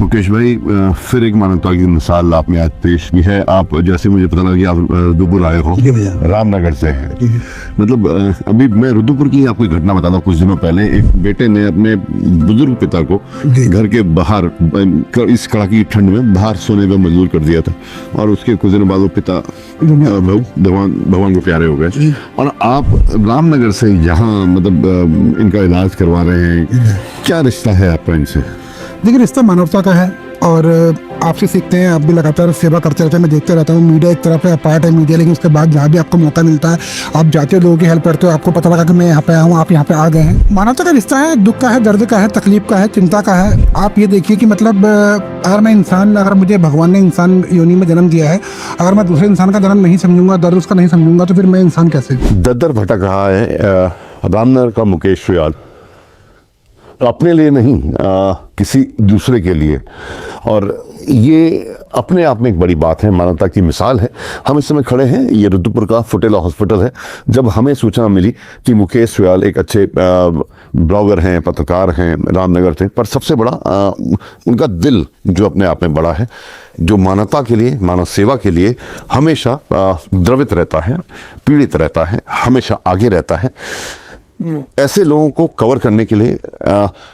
मुकेश भाई, फिर एक मानवता की मिसाल आपने आज पेश की है। आप जैसे मुझे पता लगा कि आप रुद्रपुर आए हो, रामनगर से है। मतलब अभी मैं रुद्रपुर की आपको एक घटना बताता हूँ। कुछ दिनों पहले एक बेटे ने अपने बुजुर्ग पिता को घर के बाहर इस कड़ाके की ठंड में बाहर सोने पर मजबूर कर दिया था, और उसके कुछ दिनों बाद वो पिता भगवान को प्यारे हो गए। और आप रामनगर से यहाँ मतलब इनका इलाज करवा रहे हैं, क्या रिश्ता है आपका इनसे? देखिए, रिश्ता मानवता का है और आपसे सीखते हैं। आप भी लगातार सेवा करते रहते हैं, मैं देखते रहता हूँ। मीडिया एक तरफ है, पार्ट है मीडिया, लेकिन उसके बाद जहाँ भी आपको मौका मिलता है आप जाते हो, लोगों की हेल्प करते हो। आपको पता लगा कि मैं यहाँ पे आया हूँ, आप यहाँ पे आ गए हैं। मानवता का रिश्ता है, दुख का है, दर्द का है, तकलीफ का है, चिंता का है। आप ये देखिए कि मतलब अगर मुझे भगवान ने इंसान योनि में जन्म दिया है, अगर मैं दूसरे इंसान का जन्म नहीं समझूंगा, दर्द उसका नहीं समझूंगा, तो फिर मैं इंसान कैसे? दर भटक रहा है रामनगर का मुकेश सुयाल, अपने लिए नहीं किसी दूसरे के लिए। और ये अपने आप में एक बड़ी बात है, मानवता की मिसाल है। हम इस समय खड़े हैं, ये रुद्रपुर का फुटेला हॉस्पिटल है। जब हमें सूचना मिली कि मुकेश सुयाल एक अच्छे ब्लॉगर हैं, पत्रकार हैं, रामनगर थे, पर सबसे बड़ा उनका दिल जो अपने आप में बड़ा है, जो मानवता के लिए, मानव सेवा के लिए हमेशा द्रवित रहता है, पीड़ित रहता है, हमेशा आगे रहता है। ऐसे लोगों को कवर करने के लिए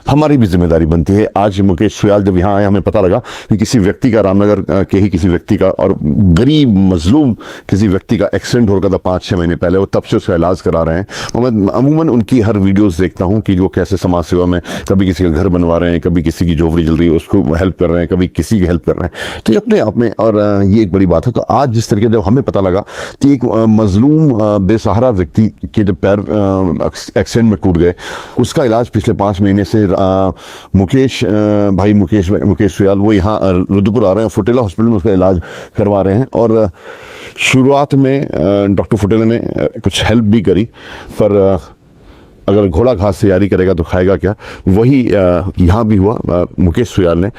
हमारी भी जिम्मेदारी बनती है। आज मुकेश सुयाल जब यहाँ आए, हमें पता लगा कि किसी व्यक्ति का, रामनगर के ही किसी व्यक्ति का, और गरीब मजलूम किसी व्यक्ति का एक्सीडेंट हो गया था 5-6 महीने पहले। वो तब से उसका इलाज करा रहे हैं। और मैं अमूमन उनकी हर वीडियोस देखता हूँ कि वो कैसे समाज सेवा में कभी किसी का घर बनवा रहे हैं, कभी किसी की झोपड़ी जल रही है उसको हेल्प कर रहे हैं, कभी किसी की हेल्प कर रहे हैं। तो ये अपने आप में, और ये एक बड़ी बात है। तो आज जिस तरीके जब हमें पता लगा कि एक मजलूम बेसहारा व्यक्ति के जब पैर एक्सीडेंट में टूट गए, उसका इलाज पिछले 5 महीने से मुकेश सुयाल वो यहाँ रुद्रपुर आ रहे हैं, फुटेला हॉस्पिटल में उसका इलाज करवा रहे हैं। और शुरुआत में डॉक्टर फुटेला ने कुछ हेल्प भी करी, पर अगर घोड़ा घास से यारी करेगा तो खाएगा क्या, वही यहाँ भी हुआ। मुकेश सुयाल ने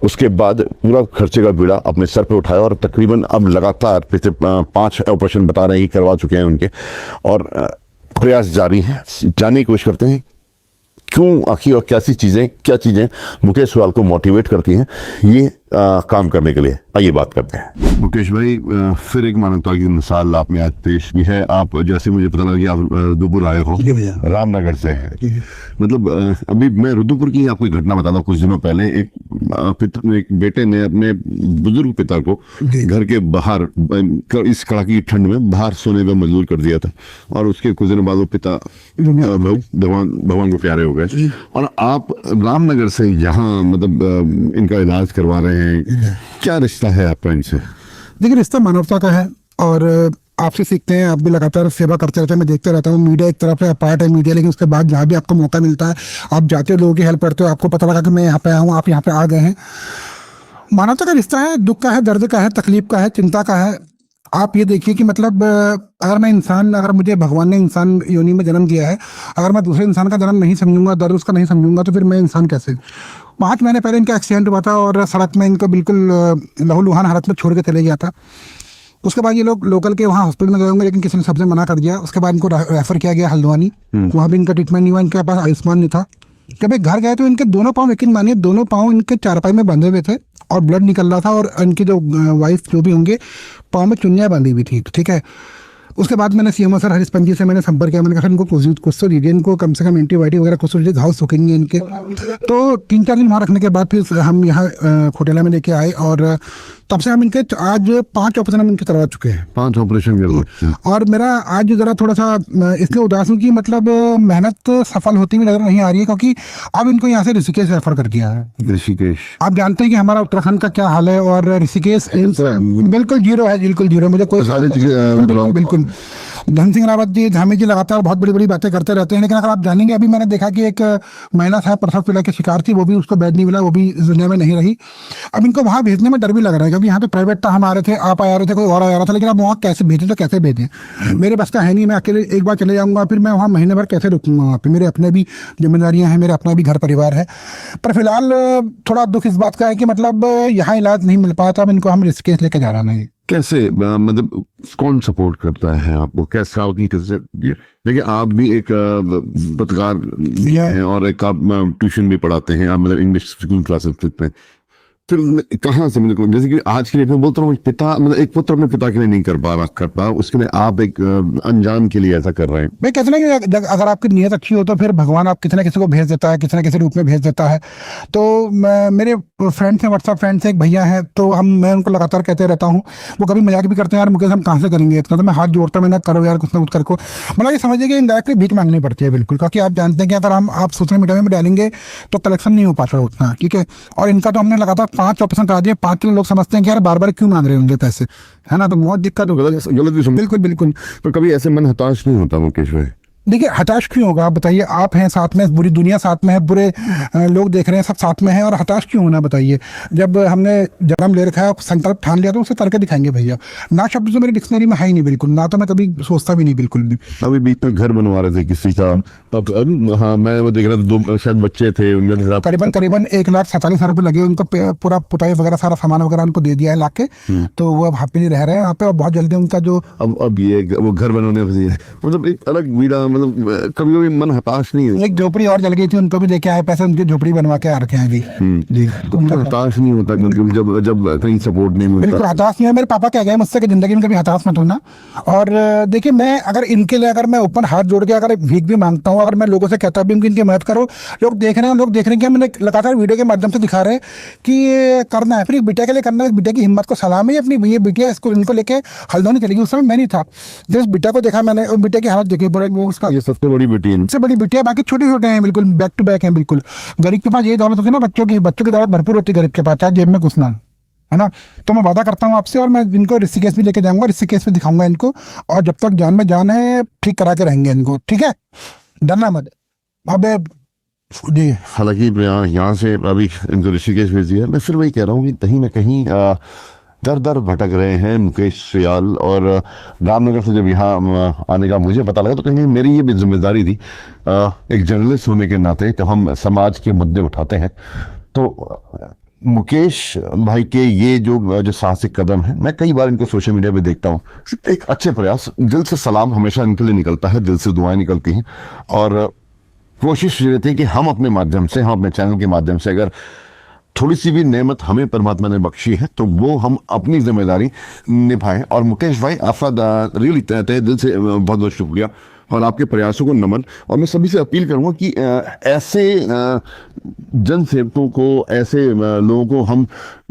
उसके बाद पूरा खर्चे का बीड़ा अपने सर पे उठाया, और तकरीबन अब लगातार पिछले 5 ऑपरेशन बता रहे हैं करवा चुके हैं उनके, और प्रयास जारी है। जानने की कोशिश करते हैं क्यों आखिर और क्या चीजें मुकेश सुयाल को मोटिवेट करती हैं ये काम करने के लिए। आइए बात करते हैं। मुकेश भाई, फिर एक मानवता की मिसाल आपने आज पेश की है। आप जैसे मुझे पता लगा कि आप रुद्रपुर आए हो, रामनगर से है। मतलब अभी मैं रुद्रपुर की आपको एक घटना बताता हूँ। कुछ दिनों पहले एक बेटे ने अपने बुजुर्ग पिता को घर के बाहर इस कड़ाके की ठंड में बाहर सोने पर मजबूर कर दिया था, और उसके कुछ दिनों बाद वो पिता भगवान को प्यारे हो गए। और आप रामनगर से यहाँ मतलब इनका इलाज करवा रहे हैं, क्या रिश्ता है आपका इनसे? देखिए, रिश्ता मानवता का है और आपसे सीखते हैं। आप भी लगातार सेवा करते रहते हैं, मैं देखते रहता हूँ। मीडिया एक तरफ है, पार्ट है मीडिया, लेकिन उसके बाद जहाँ भी आपको मौका मिलता है आप जाते हो, लोगों की हेल्प करते हो। आपको पता लगा कि मैं यहाँ पे आया हूँ, आप यहाँ पे आ गए हैं। मानवता का रिश्ता है, दुख का है, दर्द का है, तकलीफ का है, चिंता का है। आप ये देखिए कि मतलब अगर मुझे भगवान ने इंसान योनि में जन्म दिया है, अगर मैं दूसरे इंसान का जन्म नहीं समझूंगा, दर्द उसका नहीं समझूंगा, तो फिर मैं इंसान कैसे? 5 महीने पहले इनका एक्सीडेंट हुआ था और सड़क में इनको बिल्कुल लहूलुहान हालत में छोड़ के चले गया था। उसके बाद ये लोग लोकल के वहाँ हॉस्पिटल में गए होंगे, लेकिन किसी ने सबसे मना कर दिया। उसके बाद इनको रेफर किया गया हल्द्वानी, वहाँ भी इनका ट्रीटमेंट नहीं हुआ। इनके पास आयुष्मान नहीं था। जब एक घर गए तो इनके दोनों पाँव, यकीन मानिए, दोनों पाँव इनके चारपाई में बंधे हुए थे और ब्लड निकल रहा था, और इनकी जो वाइफ जो भी होंगे पाँव में चुन्नियाँ बांधी हुई थी। ठीक है। उसके बाद मैंने सीएमओ सर हरीश पंजी से मैंने संपर्क किया। मैंने कहा इनको कुछ तो दीजिए, इनको कम से कम एंटीबायोटिक वगैरह कुछ तो दीजिए, घाव सूखेंगे इनके। तो 3-4 दिन वहाँ रखने के बाद फिर हम यहाँ खोटेला में लेके आए, और तब से हम इनके आज 5 ऑपरेशन हम इनके करवा चुके हैं। 5 ऑपरेशन। और मेरा आज जरा थोड़ा सा इसलिए उदास हूँ कि मतलब मेहनत सफल होती हुई नजर नहीं आ रही है, क्योंकि अब इनको यहाँ से ऋषिकेश रेफर कर दिया है। ऋषिकेश, आप जानते हैं कि हमारा उत्तराखंड का क्या हाल है, और ऋषिकेश बिल्कुल जीरो है, बिल्कुल जीरो। मुझे कोई बिल्कुल धन सिंह रावत जी, धामी जी लगातार बहुत बड़ी बड़ी बातें करते रहते हैं, लेकिन अगर आप जानेंगे, अभी मैंने देखा कि एक महिला साहब प्रसव पीड़ा की शिकार थी, वो भी उसको बेड नहीं मिला, वो भी इस दुनिया में नहीं रही। अब इनको वहाँ भेजने में डर भी लग रहा है, क्योंकि यहाँ पे प्राइवेट था, हम आ रहे थे, आप आ रहे थे, कोई और आ रहा था, लेकिन अब वहाँ कैसे भेजें, तो कैसे भेजें? मेरे बस का है नहीं। मैं अकेले एक बार चले जाऊँगा, फिर मैं वहाँ महीने भर कैसे रुकूंगा? वहाँ पे मेरे अपने भी जिम्मेदारियाँ हैं, मेरे अपना भी घर परिवार है। पर फिलहाल थोड़ा दुख इस बात का है कि मतलब यहाँ इलाज नहीं मिल पाया था। अब इनको हम ऋषिकेश लेके जा रहे हैं। कैसे मतलब कौन सपोर्ट करता है आपको, कैसे आपकी कैसे देखिए आप भी एक पत्रकार हैं और एक आप ट्यूशन भी पढ़ाते हैं, आप मतलब इंग्लिश स्कूल क्लासेस में, फिर कहाँ से मतलब जैसे कि आज के लिए मैं बोलता हूँ पिता मतलब एक पुत्र अपने पिता के लिए नहीं कर पा उसके लिए आप एक अनजान के लिए ऐसा कर रहे हैं। मैं कहते ना कि अगर आपकी नीयत अच्छी हो तो फिर भगवान आप किसी ना किसी को भेज देता है, किसी ना किसी रूप में भेज देता है। तो मेरे फ्रेंड्स हैं, व्हाट्सएप फ्रेंड्स हैं, एक भैया हैं, तो मैं उनको लगातार कहते रहता हूँ, वो कभी मजाक भी करते हैं, यार मुकेश हम कहाँ से करेंगे इतना, तो मैं हाथ जोड़ता हूँ, मैंने करो यार कुछ ना कुछ करको, मतलब ये समझिए कि इंडायरेक्टली भीख मांगनी पड़ती है बिल्कुल, क्योंकि आप जानते हैं कि अगर आप सोशल मीडिया में डालेंगे तो कलेक्शन नहीं हो पाता उतना, ठीक है। और इनका तो हमने लगातार 5% करा दिया, 5 किलो लोग समझते हैं कि यार बार बार क्यों मांग रहे होंगे पैसे, है ना, तो बहुत दिक्कत हो गलत भी समझ बिल्कुल बिल्कुल। तो कभी ऐसे मन हताश नहीं होता मुकेश भाई? देखिए हताश क्यों होगा, आप बताइए, आप हैं साथ में, पूरी दुनिया साथ में है, बुरे लोग देख रहे हैं, सब साथ में हैं, और हताश क्यों होना बताइए। जब हमने जन्म ले रखा है, संकल्प ठान लिया, तो उसे करके दिखाएंगे भैया। ना शब्द तो मेरी डिक्शनरी में है ही नहीं बिल्कुल, ना तो मैं कभी सोचता भी नहीं बिल्कुल भी। अभी बीच में घर बनवा रहे थे किसी का, हाँ मैं वो देख रहा था, 2 शायद बच्चे थे उनके करीबन 1,47,000 रुपये लगे उनको, पूरा पुताई वगैरह सारा सामान वगैरह उनको दे दिया है ला के, तो वो अब हैप्पीली रह रहे हैं वहाँ पे, और बहुत जल्दी उनका जो अब ये वो घर बनाने मतलब एक अलग वीरा, मतलब कभी कभी मन हताश नहीं है। एक झोपड़ी और जल गई थी, उनको भी देके आए पैसे, उनकी झोपड़ी बनवा के आ रखे हैं अभी जी। तो हताश नहीं होता क्योंकि जब जब कहीं सपोर्ट नहीं मिलता? बिल्कुल हताश नहीं है। मेरे पापा कह गए मुझसे कि जिंदगी में कभी हताश मत होना। और देखिए मैं अगर इनके लिए अगर मैं ऊपर हाथ जोड़ के अगर भीख भी मांगता हूँ, अगर मैं लोगों से कहता भी हूँ कि इनकी मदद करो, लोग देख रहे हैं कि मैंने लगातार वीडियो के माध्यम से दिखा रहे हैं कि ये करना है, फिर बिटिया के लिए करना है। बिटिया की हिम्मत को सलाम है, अपनी ये बिटिया इसको इनको लेके हल्द्वानी चलेगी। उस समय मैं नहीं था, जिस बिटिया को देखा मैंने, और बिटिया की हालत देखी, वो उसका ये सबसे बड़ी बेटी है, सबसे बड़ी बिटिया, बाकी छोटे छोटे हैं बिल्कुल, बैक टू बैक हैं बिल्कुल। गरीब के पास ये दौलत होती है ना, बच्चों की दौलत भरपूर होती है गरीब के पास, चाहे जेब में घुस ना, है ना। तो मैं वादा करता हूँ आपसे, और मैं इनको ऋषिकेश भी लेके जाऊंगा, ऋषिकेश भी दिखाऊंगा इनको, और जब तक जान में जान है ठीक करा के रहेंगे इनको, ठीक है, डरना मत। अब जी हालांकि यहाँ से अभी इनको ऋषिकेश भेज दिया, मैं फिर वही कह रहा हूँ कि कहीं ना कहीं दर दर भटक रहे हैं मुकेश सुयाल। और रामनगर से जब यहाँ आने का मुझे पता लगा तो कहीं मेरी ये भी जिम्मेदारी थी, एक जर्नलिस्ट होने के नाते, जब हम समाज के मुद्दे उठाते हैं तो मुकेश भाई के ये जो साहसिक कदम है, मैं कई बार इनको सोशल मीडिया पे देखता हूँ, एक अच्छे प्रयास, दिल से सलाम हमेशा इनके लिए निकलता है, दिल से दुआएं निकलती हैं। और कोशिश ये रहती है कि हम अपने माध्यम से, हम अपने चैनल के माध्यम से, अगर थोड़ी सी भी नेमत हमें परमात्मा ने बख्शी है तो वो हम अपनी जिम्मेदारी निभाएं। और मुकेश भाई आपका रियली तहे दिल से बहुत बहुत शुक्रिया और आपके प्रयासों को नमन। और मैं सभी से अपील करूंगा कि ऐसे जन सेवकों को, ऐसे लोगों को हम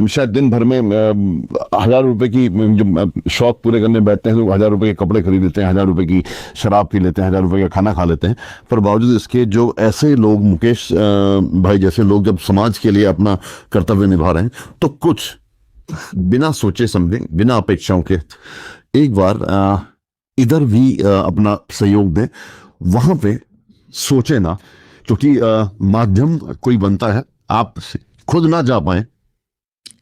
शायद दिन भर में 1,000 रुपए की जो शौक पूरे करने बैठते हैं, तो 1,000 रुपए के कपड़े खरीद लेते हैं, 1,000 रुपए की शराब पी लेते हैं, 1,000 रुपए का खाना खा लेते हैं, पर बावजूद इसके जो ऐसे लोग, मुकेश भाई जैसे लोग जब समाज के लिए अपना कर्तव्य निभा रहे हैं, तो कुछ बिना सोचे समझे, बिना अपेक्षाओं के एक बार इधर भी अपना सहयोग दें, वहां पे सोचे ना, क्योंकि माध्यम कोई बनता है, आप खुद ना जा पाए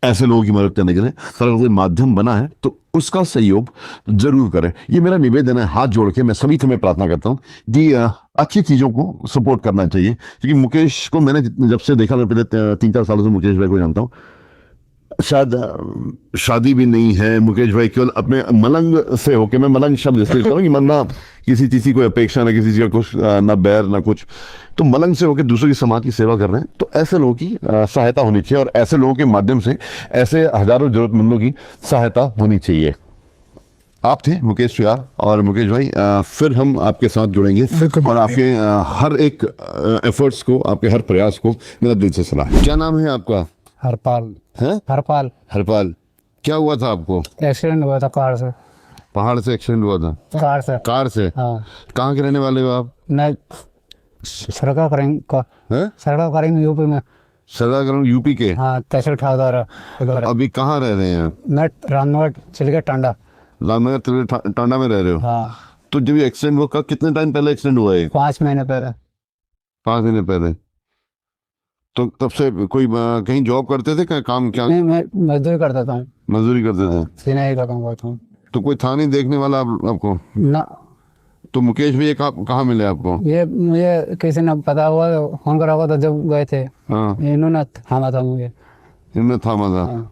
ऐसे लोगों की मदद करने के लिए, पर अगर कोई माध्यम बना है तो उसका सहयोग जरूर करें। ये मेरा निवेदन है, हाथ जोड़ के मैं सभी से मैं प्रार्थना करता हूँ कि अच्छी चीजों को सपोर्ट करना चाहिए। क्योंकि मुकेश को मैंने जब से देखा, मैं पहले 3-4 सालों से मुकेश भाई को जानता हूँ, शायद शादी भी नहीं है मुकेश भाई, केवल अपने मलंग से होके, मैं मलंग शब्द इसलिए कहता हूँ कि मन ना किसी चीज की कोई अपेक्षा, ना किसी चीज का कुछ, ना बैर ना कुछ, तो मलंग से होकर दूसरों की समाज की सेवा कर रहे हैं। तो ऐसे लोगों की सहायता होनी चाहिए, और ऐसे लोगों के माध्यम से ऐसे हजारों जरूरतमंदों की सहायता होनी चाहिए। आप थे मुकेश सुयाल, और मुकेश भाई फिर हम आपके साथ जुड़ेंगे, और आपके हर एक एफर्ट्स को, आपके हर प्रयास को मेरा दिल से सलाह। क्या नाम है आपका? हरपाल है? हरपाल। हरपाल, क्या हुआ था आपको? एक्सीडेंट हुआ था कार से। पहाड़ से एक्सीडेंट हुआ था? कार से। कार से? हाँ। कहाँ के रहने वाले हो आप? मैं सरकार करेंगे यूपी में। सरदार करेंगे यूपी के? हाँ, तहसील ठाकुर। अभी कहाँ रह रहे हैं? मैं रामनगर चिलके टांडा। रामनगर टांडा में रह रहे हो? हाँ। तो जब ये एक्सीडेंट हुआ, कितने टाइम पहले एक्सीडेंट हुआ है? 5 महीने पहले। 5 महीने पहले? तो तब से कोई कहीं जॉब करते थे, काम क्या? नहीं, मैं मजदूरी करता था। मजदूरी करते थे? सिलाई का काम करता हूँ। तो कोई था नहीं देखने वाला आपको? ना। तो मुकेश भैया कहाँ मिले आपको? ये मुझे किसी ने पता हुआ, फोन करा हुआ था जब गए थे। हाँ। इन्होंने थामा था मुझे। इनमें थामा था? हाँ।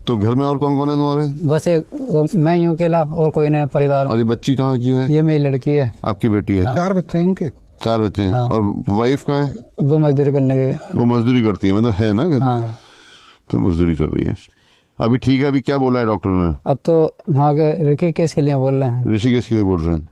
तो घर में और कौन कौन है तुम्हारे? बस एक मैं यूँ अकेला और कोई नहीं परिवार में। और ये बच्ची कहाँ की है? ये मेरी लड़की है। आपकी बेटी है? 4 बच्चे हैं इनके। 4 बच्चे हैं। हाँ। और वाइफ कहाँ है? वो मजदूरी करने गए। वो मजदूरी करती है, मतलब है ना घर? हाँ तो मजदूरी कर रही है। अभी ठीक है? अभी क्या बोला है डॉक्टर ने? अब तो वहाँ के ऋषिकेश के लिए बोल रहे हैं। ऋषिकेश के लिए बोल रहे हैं?